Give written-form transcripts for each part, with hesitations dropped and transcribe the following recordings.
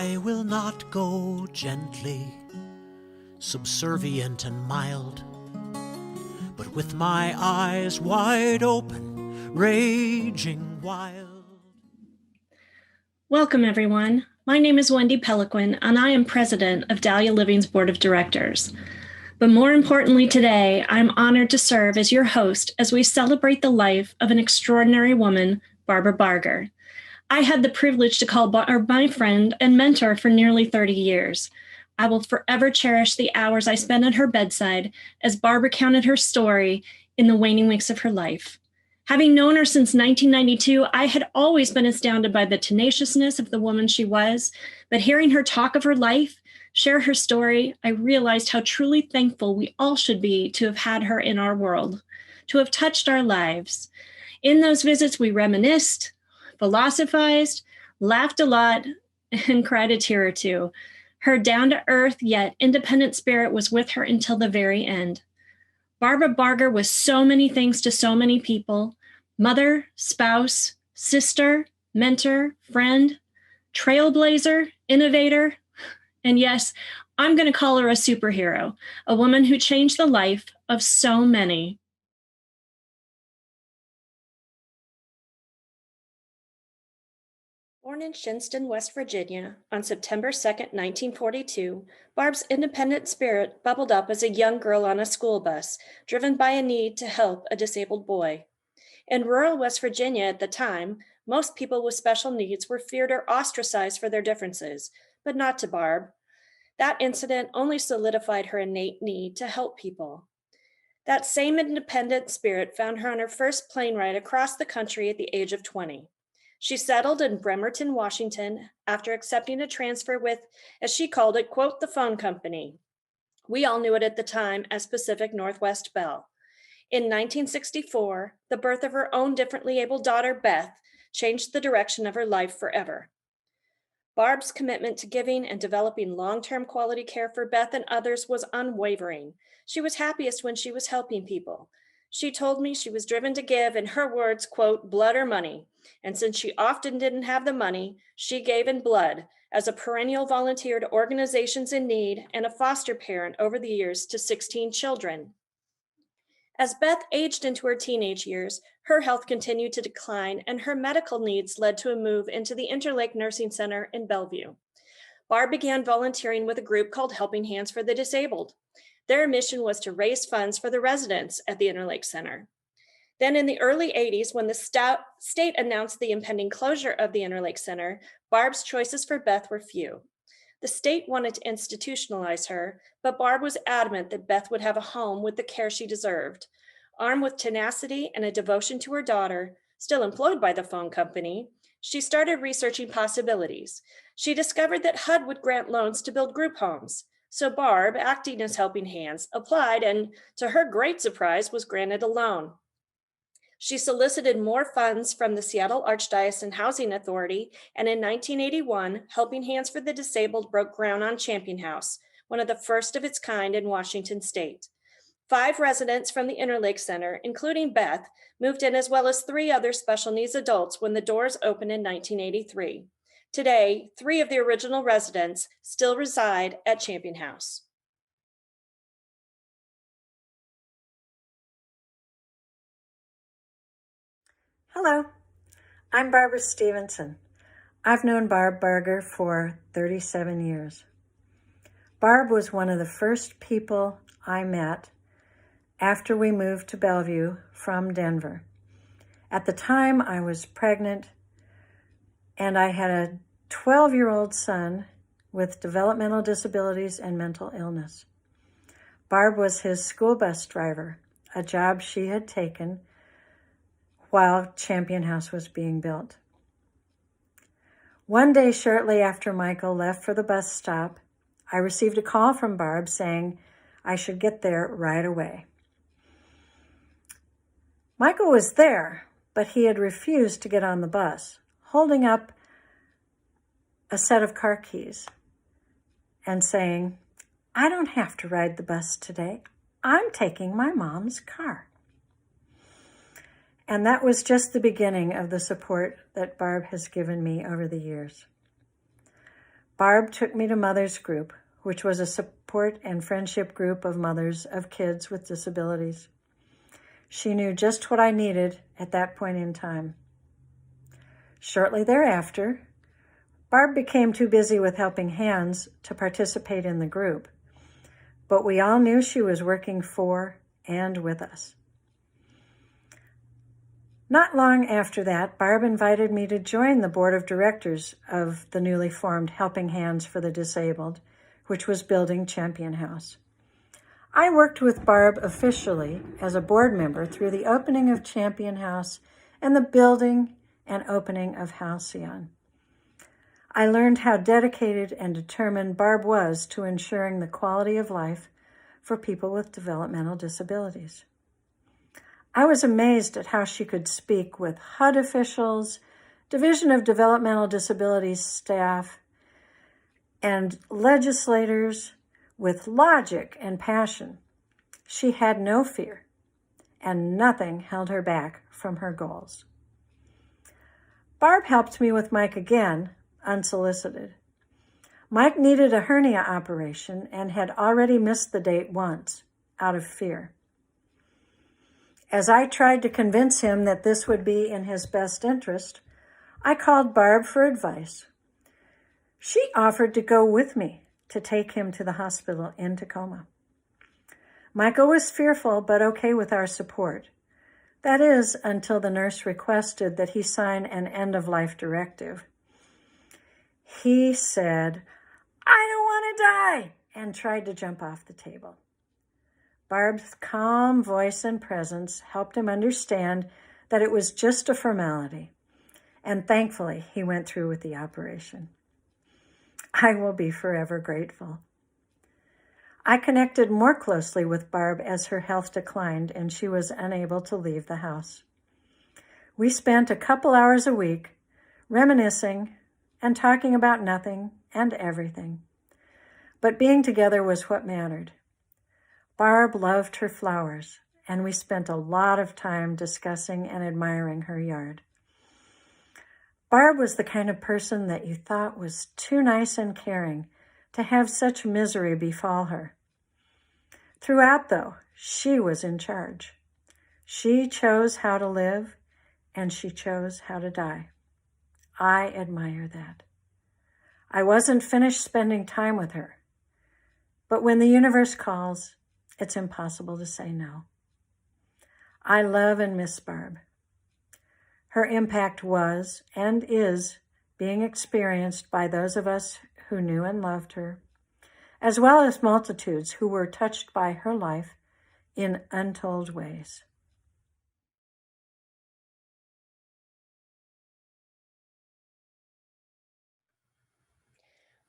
I will not go gently, subservient and mild, but with my eyes wide open, raging wild. Welcome, everyone. My name is Wendy Peliquin, and I am president of Dahlia Living's Board of Directors. But more importantly today, I'm honored to serve as your host as we celebrate the life of an extraordinary woman, Barbara Barger. I had the privilege to call Barb my friend and mentor for nearly 30 years. I will forever cherish the hours I spent at her bedside as Barb recounted her story in the waning weeks of her life. Having known her since 1992, I had always been astounded by the tenaciousness of the woman she was, but hearing her talk of her life, share her story, I realized how truly thankful we all should be to have had her in our world, to have touched our lives. In those visits, we reminisced, philosophized, laughed a lot, and cried a tear or two. Her down-to-earth yet independent spirit was with her until the very end. Barbara Barger was so many things to so many people: mother, spouse, sister, mentor, friend, trailblazer, innovator. And yes, I'm going to call her a superhero, a woman who changed the life of so many. Born in Shinston, West Virginia, on September 2nd, 1942, Barb's independent spirit bubbled up as a young girl on a school bus, driven by a need to help a disabled boy. In rural West Virginia at the time, most people with special needs were feared or ostracized for their differences, but not to Barb. That incident only solidified her innate need to help people. That same independent spirit found her on her first plane ride across the country at the age of 20. She settled in Bremerton, Washington, after accepting a transfer with, as she called it, quote, the phone company. We all knew it at the time as Pacific Northwest Bell. In 1964, the birth of her own differently abled daughter, Beth, changed the direction of her life forever. Barb's commitment to giving and developing long-term quality care for Beth and others was unwavering. She was happiest when she was helping people. She told me she was driven to give, in her words, quote, blood or money. And since she often didn't have the money, she gave in blood as a perennial volunteer to organizations in need and a foster parent over the years to 16 children. As Beth aged into her teenage years, her health continued to decline and her medical needs led to a move into the Interlake Nursing Center in Bellevue. Barb began volunteering with a group called Helping Hands for the Disabled. Their mission was to raise funds for the residents at the Interlake Center. Then in the early 80s, when the state announced the impending closure of the Interlake Center, Barb's choices for Beth were few. The state wanted to institutionalize her, but Barb was adamant that Beth would have a home with the care she deserved. Armed with tenacity and a devotion to her daughter, still employed by the phone company, she started researching possibilities. She discovered that HUD would grant loans to build group homes. So Barb, acting as Helping Hands, applied and, to her great surprise, was granted a loan. She solicited more funds from the Seattle Archdiocesan Housing Authority, and in 1981, Helping Hands for the Disabled broke ground on Champion House, one of the first of its kind in Washington state. 5 residents from the Interlake Center, including Beth, moved in, as well as 3 other special needs adults when the doors opened in 1983. Today, 3 of the original residents still reside at Champion House. Hello, I'm Barbara Stevenson. I've known Barb Barger for 37 years. Barb was one of the first people I met after we moved to Bellevue from Denver. At the time, I was pregnant and I had a 12-year-old son with developmental disabilities and mental illness. Barb was his school bus driver, a job she had taken while Champion House was being built. One day, shortly after Michael left for the bus stop, I received a call from Barb saying I should get there right away. Michael was there, but he had refused to get on the bus, holding up a set of car keys and saying, I don't have to ride the bus today. I'm taking my mom's car. And that was just the beginning of the support that Barb has given me over the years. Barb took me to Mother's Group, which was a support and friendship group of mothers of kids with disabilities. She knew just what I needed at that point in time. Shortly thereafter, Barb became too busy with Helping Hands to participate in the group, but we all knew she was working for and with us. Not long after that, Barb invited me to join the board of directors of the newly formed Helping Hands for the Disabled, which was building Champion House. I worked with Barb officially as a board member through the opening of Champion House and the building and opening of Halcyon. I learned how dedicated and determined Barb was to ensuring the quality of life for people with developmental disabilities. I was amazed at how she could speak with HUD officials, Division of Developmental Disabilities staff, and legislators with logic and passion. She had no fear, and nothing held her back from her goals. Barb helped me with Mike again, unsolicited. Mike needed a hernia operation and had already missed the date once, out of fear. As I tried to convince him that this would be in his best interest, I called Barb for advice. She offered to go with me to take him to the hospital in Tacoma. Michael was fearful but okay with our support. That is, until the nurse requested that he sign an end-of-life directive. He said, "I don't want to die," and tried to jump off the table. Barb's calm voice and presence helped him understand that it was just a formality, and thankfully he went through with the operation. I will be forever grateful. I connected more closely with Barb as her health declined and she was unable to leave the house. We spent a couple hours a week reminiscing and talking about nothing and everything. But being together was what mattered. Barb loved her flowers, and we spent a lot of time discussing and admiring her yard. Barb was the kind of person that you thought was too nice and caring to have such misery befall her. Throughout, though, she was in charge. She chose how to live, and she chose how to die. I admire that. I wasn't finished spending time with her, but when the universe calls, it's impossible to say no. I love and miss Barb. Her impact was and is being experienced by those of us who knew and loved her, as well as multitudes who were touched by her life in untold ways.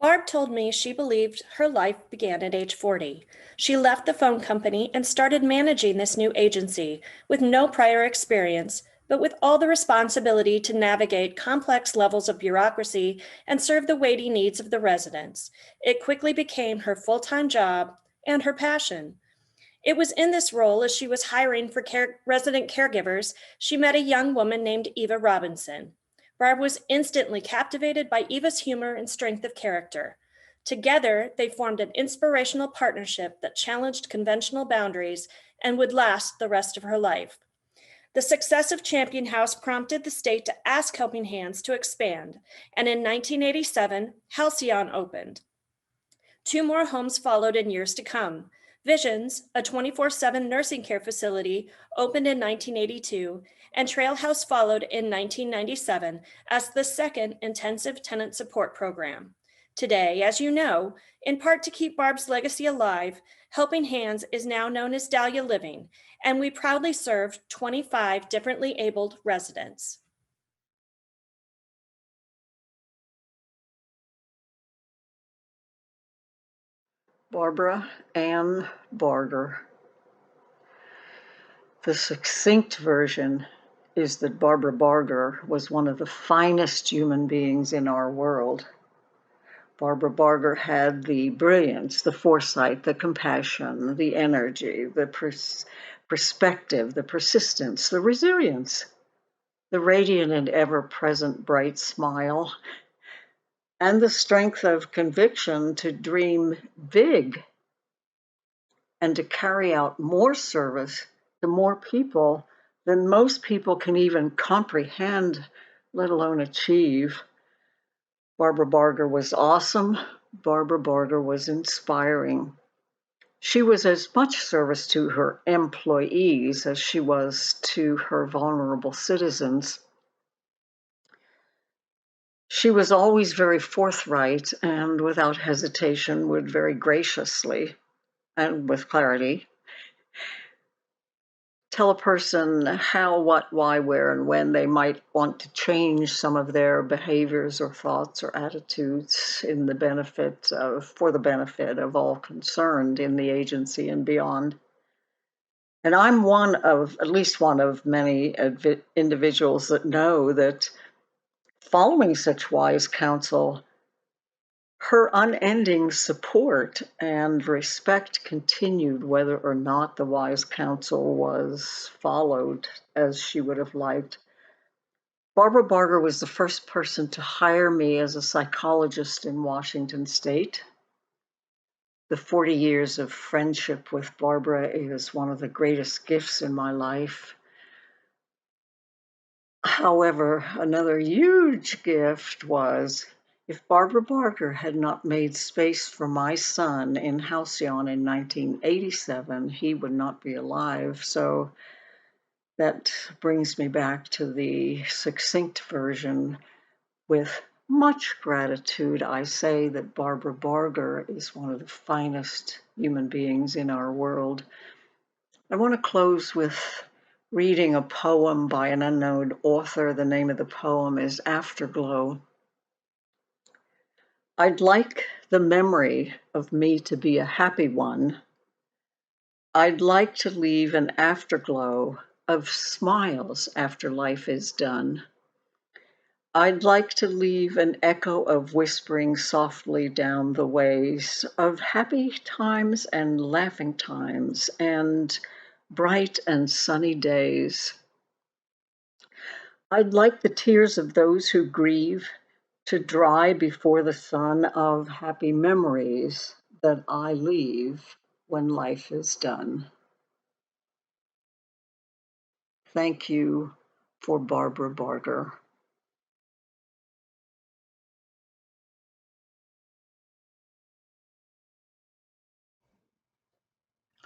Barb told me she believed her life began at age 40. She left the phone company and started managing this new agency with no prior experience, but with all the responsibility to navigate complex levels of bureaucracy and serve the weighty needs of the residents. It quickly became her full-time job and her passion. It was in this role, as she was hiring for resident caregivers, she met a young woman named Eva Robinson. Barb was instantly captivated by Eva's humor and strength of character. Together, they formed an inspirational partnership that challenged conventional boundaries and would last the rest of her life. The success of Champion House prompted the state to ask Helping Hands to expand, and in 1987, Halcyon opened. 2 more homes followed in years to come. Visions, a 24/7 nursing care facility, opened in 1982, and Trail House followed in 1997 as the second intensive tenant support program. Today, as you know, in part to keep Barb's legacy alive, Helping Hands is now known as Dahlia Living, and we proudly serve 25 differently abled residents. Barbara Ann Barger. The succinct version is that Barbara Barger was one of the finest human beings in our world. Barbara Barger had the brilliance, the foresight, the compassion, the energy, the perspective, the persistence, the resilience, the radiant and ever-present bright smile. and the strength of conviction to dream big and to carry out more service to more people than most people can even comprehend, let alone achieve. Barbara Barger was awesome. Barbara Barger was inspiring. She was as much service to her employees as she was to her vulnerable citizens. She was always very forthright and without hesitation would very graciously and with clarity tell a person how, what, why, where, and when they might want to change some of their behaviors or thoughts or attitudes for the benefit of all concerned in the agency and beyond. And I'm at least one of many individuals that know that following such wise counsel, her unending support and respect continued whether or not the wise counsel was followed as she would have liked. Barbara Barger was the first person to hire me as a psychologist in Washington State. The 40 years of friendship with Barbara is one of the greatest gifts in my life. However, another huge gift was if Barbara Barger had not made space for my son in Halcyon in 1987, he would not be alive. So that brings me back to the succinct version. With much gratitude, I say that Barbara Barger is one of the finest human beings in our world. I want to close with reading a poem by an unknown author. The name of the poem is Afterglow. I'd like the memory of me to be a happy one. I'd like to leave an afterglow of smiles after life is done. I'd like to leave an echo of whispering softly down the ways of happy times and laughing times and bright and sunny days. I'd like the tears of those who grieve to dry before the sun of happy memories that I leave when life is done. Thank you for Barbara Barger.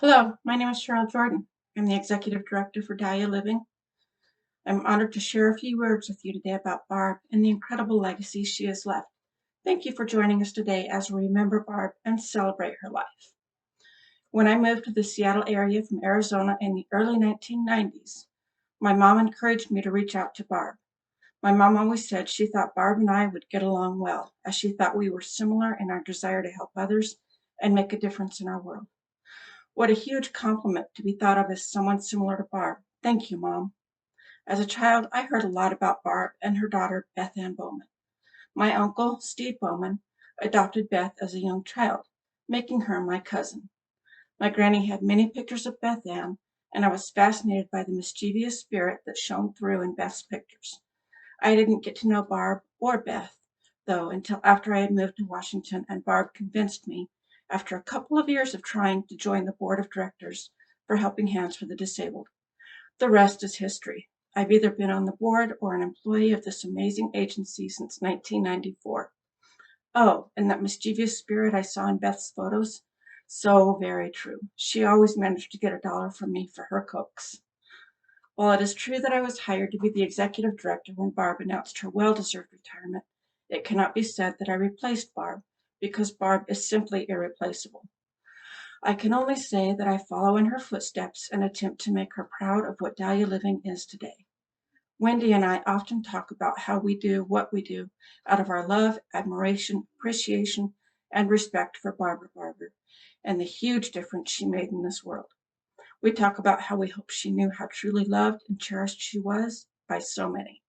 Hello, my name is Cheryl Jordan. I'm the Executive Director for Dahlia Living. I'm honored to share a few words with you today about Barb and the incredible legacy she has left. Thank you for joining us today as we remember Barb and celebrate her life. When I moved to the Seattle area from Arizona in the early 1990s, my mom encouraged me to reach out to Barb. My mom always said she thought Barb and I would get along well, as she thought we were similar in our desire to help others and make a difference in our world. What a huge compliment to be thought of as someone similar to Barb. Thank you, Mom. As a child, I heard a lot about Barb and her daughter, Beth Ann Bowman. My uncle, Steve Bowman, adopted Beth as a young child, making her my cousin. My granny had many pictures of Beth Ann, and I was fascinated by the mischievous spirit that shone through in Beth's pictures. I didn't get to know Barb or Beth, though, until after I had moved to Washington and Barb convinced me, after a couple of years of trying, to join the board of directors for Helping Hands for the Disabled. The rest is history. I've either been on the board or an employee of this amazing agency since 1994. Oh, and that mischievous spirit I saw in Beth's photos? So very true. She always managed to get $1 from me for her Cokes. While it is true that I was hired to be the executive director when Barb announced her well-deserved retirement, it cannot be said that I replaced Barb, because Barb is simply irreplaceable. I can only say that I follow in her footsteps and attempt to make her proud of what Dahlia Living is today. Wendy and I often talk about how we do what we do out of our love, admiration, appreciation, and respect for Barbara Barber and the huge difference she made in this world. We talk about how we hope she knew how truly loved and cherished she was by so many.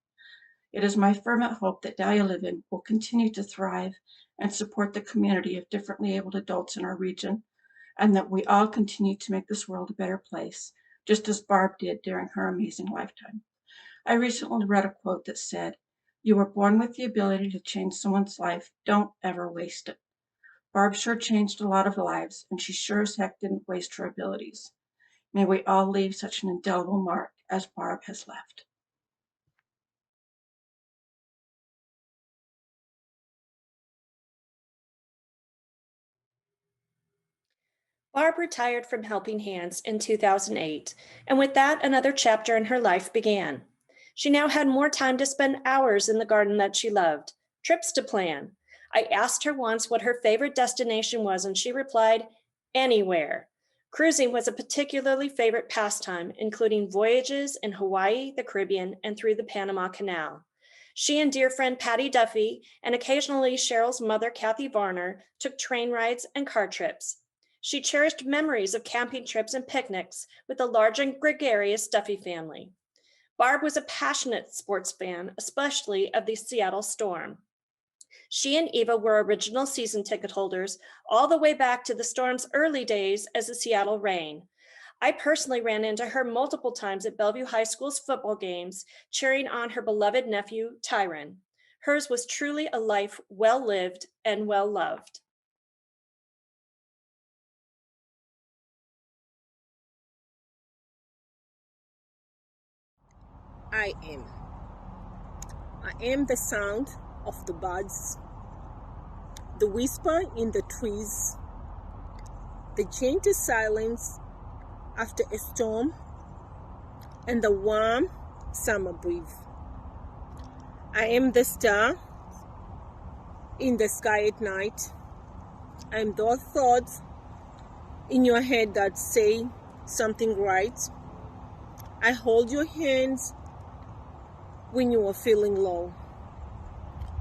It is my fervent hope that Dahlia Living will continue to thrive and support the community of differently abled adults in our region, and that we all continue to make this world a better place, just as Barb did during her amazing lifetime. I recently read a quote that said, You were born with the ability to change someone's life. Don't ever waste it. Barb sure changed a lot of lives, and she sure as heck didn't waste her abilities. May we all leave such an indelible mark as Barb has left. Barb retired from Helping Hands in 2008, and with that, another chapter in her life began. She now had more time to spend hours in the garden that she loved, trips to plan. I asked her once what her favorite destination was, and she replied, anywhere. Cruising was a particularly favorite pastime, including voyages in Hawaii, the Caribbean, and through the Panama Canal. She and dear friend Patty Duffy, and occasionally Cheryl's mother, Kathy Varner, took train rides and car trips. She cherished memories of camping trips and picnics with the large and gregarious Duffy family. Barb was a passionate sports fan, especially of the Seattle Storm. She and Eva were original season ticket holders all the way back to the Storm's early days as the Seattle Reign. I personally ran into her multiple times at Bellevue High School's football games, cheering on her beloved nephew, Tyron. Hers was truly a life well lived and well loved. I am. I am the sound of the birds, the whisper in the trees, the gentle silence after a storm, and the warm summer breeze. I am the star in the sky at night. I am those thoughts in your head that say something right. I hold your hands when you are feeling low.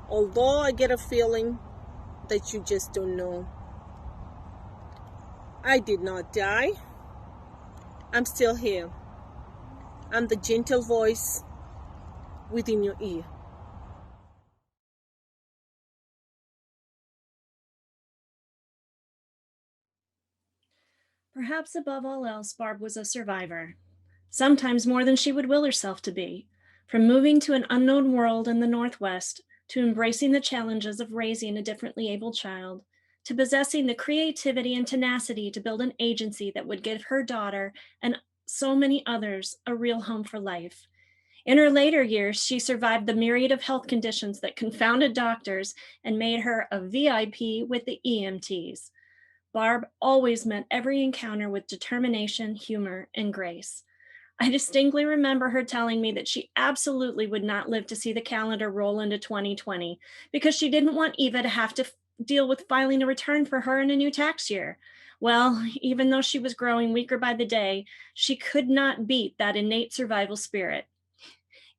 Although I get a feeling that you just don't know. I did not die. I'm still here. I'm the gentle voice within your ear. Perhaps above all else, Barb was a survivor, sometimes more than she would will herself to be. From moving to an unknown world in the Northwest, to embracing the challenges of raising a differently abled child, to possessing the creativity and tenacity to build an agency that would give her daughter and so many others a real home for life. In her later years, she survived the myriad of health conditions that confounded doctors and made her a VIP with the EMTs. Barb always met every encounter with determination, humor, and grace. I distinctly remember her telling me that she absolutely would not live to see the calendar roll into 2020 because she didn't want Eva to have to deal with filing a return for her in a new tax year. Well, even though she was growing weaker by the day, she could not beat that innate survival spirit.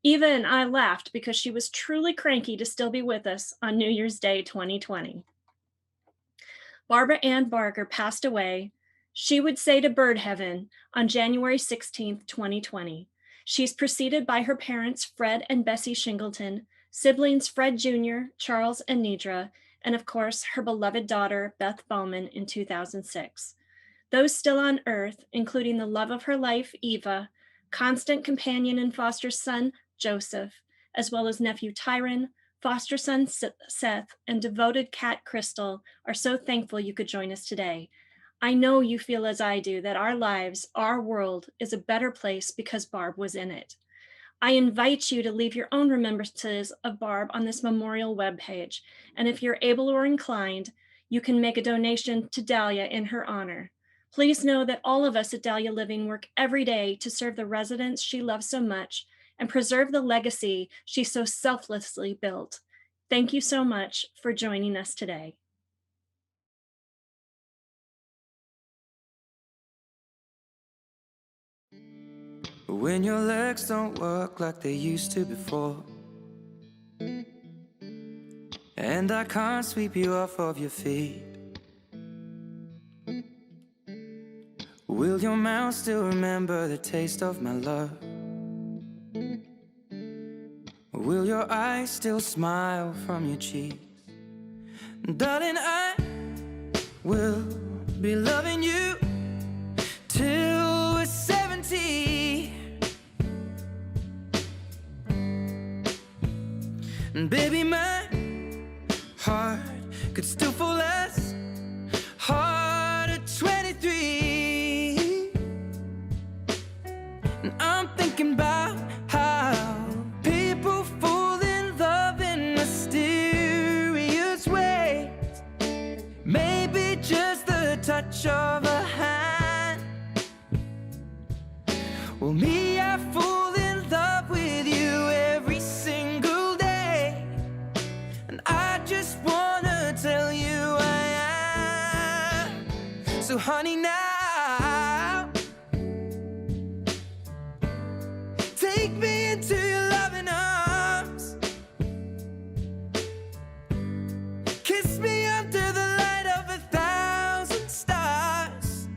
Eva and I laughed because she was truly cranky to still be with us on New Year's Day 2020. Barbara Ann Barger passed away, she would say, to bird heaven on January 16th, 2020. She's preceded by her parents, Fred and Bessie Shingleton, siblings Fred Jr., Charles and Nidra, and of course, her beloved daughter, Beth Bowman, in 2006. Those still on earth, including the love of her life, Eva, constant companion and foster son, Joseph, as well as nephew Tyron, foster son Seth, and devoted cat Crystal, are so thankful you could join us today. I know you feel as I do that our lives, our world, is a better place because Barb was in it. I invite you to leave your own remembrances of Barb on this memorial webpage, and if you're able or inclined, you can make a donation to Dahlia in her honor. Please know that all of us at Dahlia Living work every day to serve the residents she loves so much and preserve the legacy she so selflessly built. Thank you so much for joining us today. When your legs don't work like they used to before, and I can't sweep you off of your feet, will your mouth still remember the taste of my love? Will your eyes still smile from your cheeks? Darling, I will be loving you till we're 70. And baby, my heart could still fall less hard at 23. And I'm thinking about how people fall in love in mysterious ways. Maybe just the touch of a hand. Well, me, I fall in love with you every single day. And I just wanna tell you I am. So honey, now take me into your loving arms. Kiss me under the light of 1,000 stars.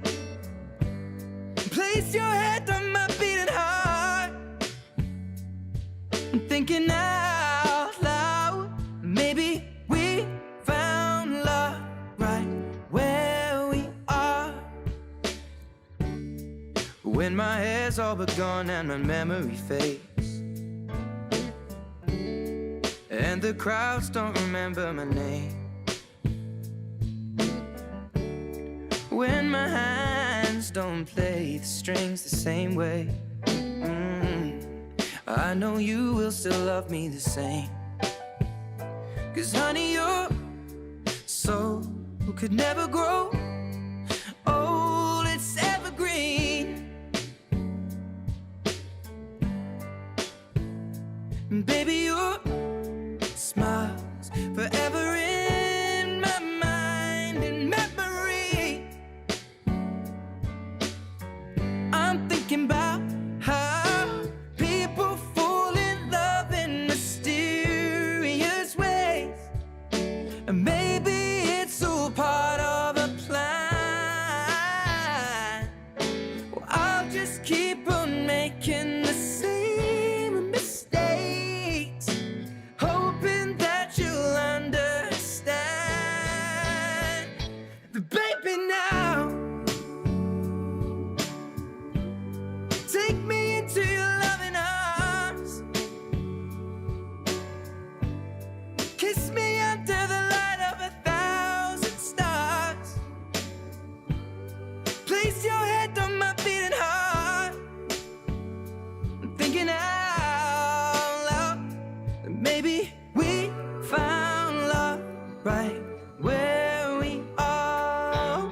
Place your head on my beating heart. I'm thinking out loud, maybe we found love right where we are. When my hair's all but gone and my memory fades, and the crowds don't remember my name. When my hands don't play the strings the same way, I know you will still love me the same. 'Cause honey, your soul could never grow old, it's evergreen. And baby, your smile's forever in my mind and memory. I'm thinking about how people fall in love in mysterious ways. And maybe it's all part of a plan. Well, I'll just keep on making the same mistakes, hoping that you'll understand. But baby, now take me into your loving arms. Kiss me under the light of 1,000 stars. Place your head on my beating heart. I'm thinking out loud that maybe we found love right where we are.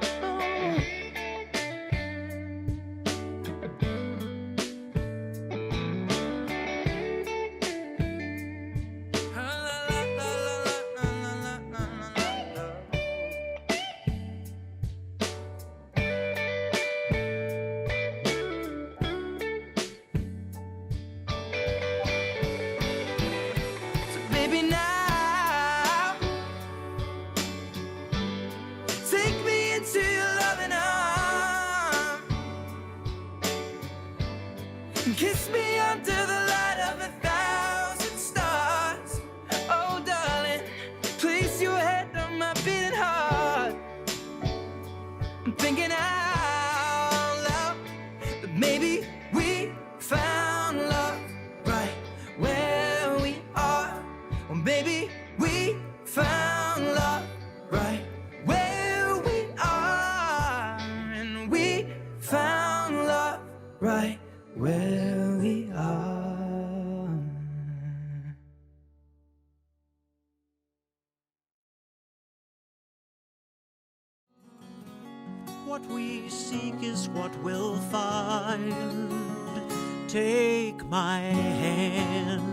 So baby, now take me into your loving arms. Kiss me under the light of 1,000 stars. Oh, darling, place your head on my beating heart. I'm thinking out loud that maybe we found love right where we are. Or maybe we found love right where we are. And we found love right where we are. What we seek is what we'll find. Take my hand.